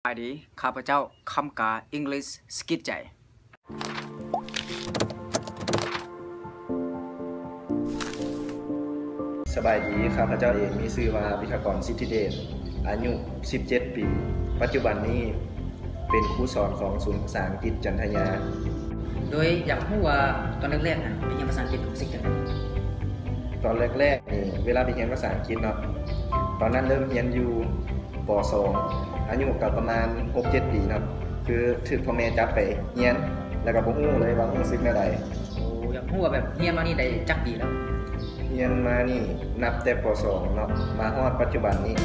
สวัสดีข้าพเจ้าคำกา English สกิดใจสบายดีข้าพเจ้าเองมีชื่อว่าวิทยากรสิทธิเดชอายุ 17 ปี ปัจจุบันนี้เป็นครูสอนของศูนย์ภาษาอังกฤษจันทยา โดยอยากรู้ว่าตอนแรกๆนะไปเรียนภาษาอังกฤษรู้สึกจังไง ตอนแรกๆนี่เวลาไปเรียนภาษาอังกฤษเนาะตอนนั้นเริ่มเรียนอยู่ป .2 อายุก็ประมาณ 6-7 ปีเนาะคือถูกพ่อแม่จับไปเรียนแล้วก็บ่ฮู้เลยว่ารู้สึกแนวใด โอ้อยากรู้ว่าแบบเรียนมานี่ได้จักปีแล้ว เรียนมานี่นับแต่ป .2 เนาะมาฮอดปัจจุบันนี้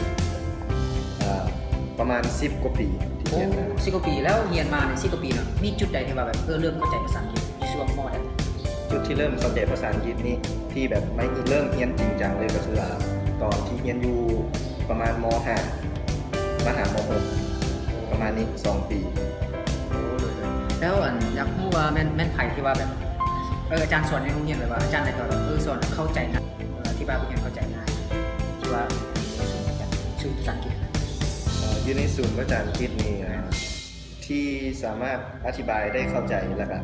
ประมาณ10กว่าปีที่ โอ้ เรียนมา สิบกว่าปีแล้วเรียนมาในสิบกว่าปีเนาะมีจุดใดที่ว่าแบบเริ่มเข้าใจภาษาอังกฤษในช่วงม.ใด จุดที่เริ่มเข้าใจภาษาอังกฤษนี่ที่แบบไม่เริ่มเรียนจริงจังเลยก็คือตอนที่เรียนอยู่ประมาณม .5 มาหาม .6 ประมาณนี้2 ปี แล้วอยากรู้ว่าแม่นไผที่ว่าแบบอาจารย์สอนในโรงเรียนแบบว่าอาจารย์ไหนก็แบบสอนเข้าใจง่ายที่ว่าผู้เรียนเข้าใจง่ายที่ว่าชื่อภาษาอังกฤษ อยู่ในศูนย์ภาษาอังกฤษนี่ที่สามารถอธิบายได้เข้าใจแล้วก็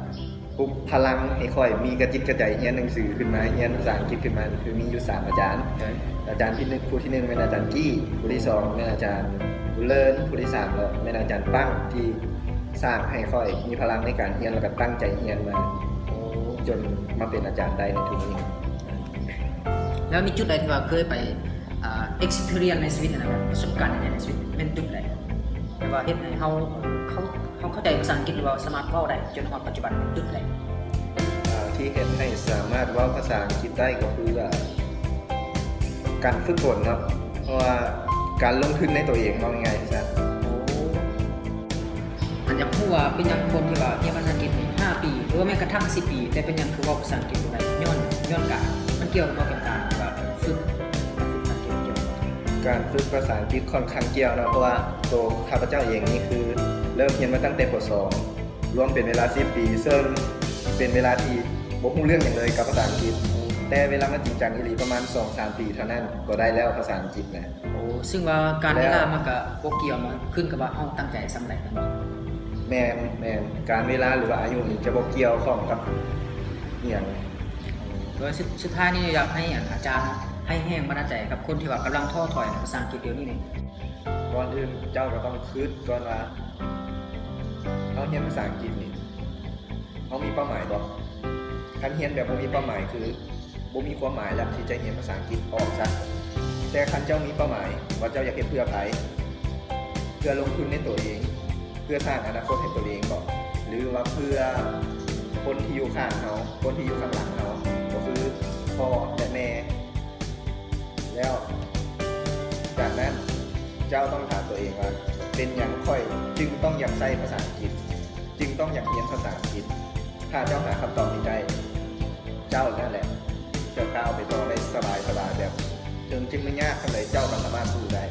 ปลุกพลังให้ค่อยมีกระจิตกระใจเรียนหนังสือขึ้นมาเรียนภาษาอังกฤษขึ้นมาคือมีอยู่3อาจารย์อาจารย์ที่1ครูที่1เป็นอาจารย์กี้ครูที่2เป็นอาจารย์บุญเลิศครูที่3แล้วเป็นอาจารย์ปั้งที่สร้างให้ค่อยมีพลังในการเรียนแล้วก็ตั้งใจเรียนมาจนมาเป็นอาจารย์ได้ในทุกนี้ แล้วมีจุดใดที่ว่าเคยไปexperience ในชีวิตนะครับประสบการณ์ในชีวิตเป็นจุดใดแต่ว่าเฮ็ดให้เขาเข้าใจภาษาอังกฤษหรือว่าสามารถเว้าได้จนถึงปัจจุบันจุดใด ที่เห็นให้สามารถเว่าภาษาอังกฤษได้ก็คือการฝึกฝนเนาะเพราะว่าการลงทุนในตัวเองมองยังไงใช่ มันอยากรู้ว่าเป็นยังคนที่ว่าเรียนภาษาอังกฤษนี่5 ปีหรือว่าแม้กระทั่ง10 ปีแต่เป็นยังคือเว้าภาษาอังกฤษบ่ได้ย้อนการมันเกี่ยวกับเป็นการว่าฝึกภาษาอังกฤษเกี่ยวกับ การฝึกภาษาอังกฤษค่อนข้างเกี่ยวนะเพราะว่าตัวข้าพเจ้าเองนี่คือเริ่มเรียนมาตั้งแต่ป .2 รวมเป็นเวลา10 ปีซึ่งเป็นเวลาที่บ่รู้เรื่องอย่างเลยกับภาษาอังกฤษแต่เวลามาจริงจังอีหลีประมาณ 2-3 ปีเท่านั้นก็ได้แล้วภาษาอังกฤษนะ โอ้ซึ่งว่าการเวลามันก็บ่เกี่ยวมันขึ้นกับว่าเฮาตั้งใจสำใดกัน แม่นการเวลาหรือว่าอายุนี่จะบ่เกี่ยวข้องกับอหย่าง โดยสุดท้ายนี่อยากให้อาจารย์ให้แห้งบันดาลใจกับคนที่ว่ากำลังท้อถอยในภาษาอังกฤษเดี๋ยวนี้นี่ ก่อนอื่นเจ้าก็ต้องคิดก่อนว่าเอาเรียนภาษาอังกฤษนี่เอามีเป้าหมายบ่คันเรียนแบบบ่มีเป้าหมายคือบ่มีความหมายแล้วที่จะเรียนภาษาอังกฤษออกซะแต่คันเจ้ามีเป้าหมายว่าเจ้าอยากเฮ็ดเพื่อไผเพื่อลงทุนในตัวเองเพื่อสร้างอนาคตให้ตัวเองบ่หรือว่าเพื่อคนที่อยู่ข้างเฮาคนที่อยู่ข้างหลังเฮาก็คือพ่อและแม่แล้วจากนั้นเจ้าต้องถามตัวเองว่าเป็นอย่างค่อยจึงต้องอยากใช้ภาษาอังกฤษจึงต้องอยากเรียนภาษาอังกฤษถ้าเจ้าหาคำตอบนี้ได้เจ้านั่นแหละจะก้าวไปต่อได้สบายแบบจึงไม่ยากเท่าไหร่เจ้าก็สามารถสู้ได้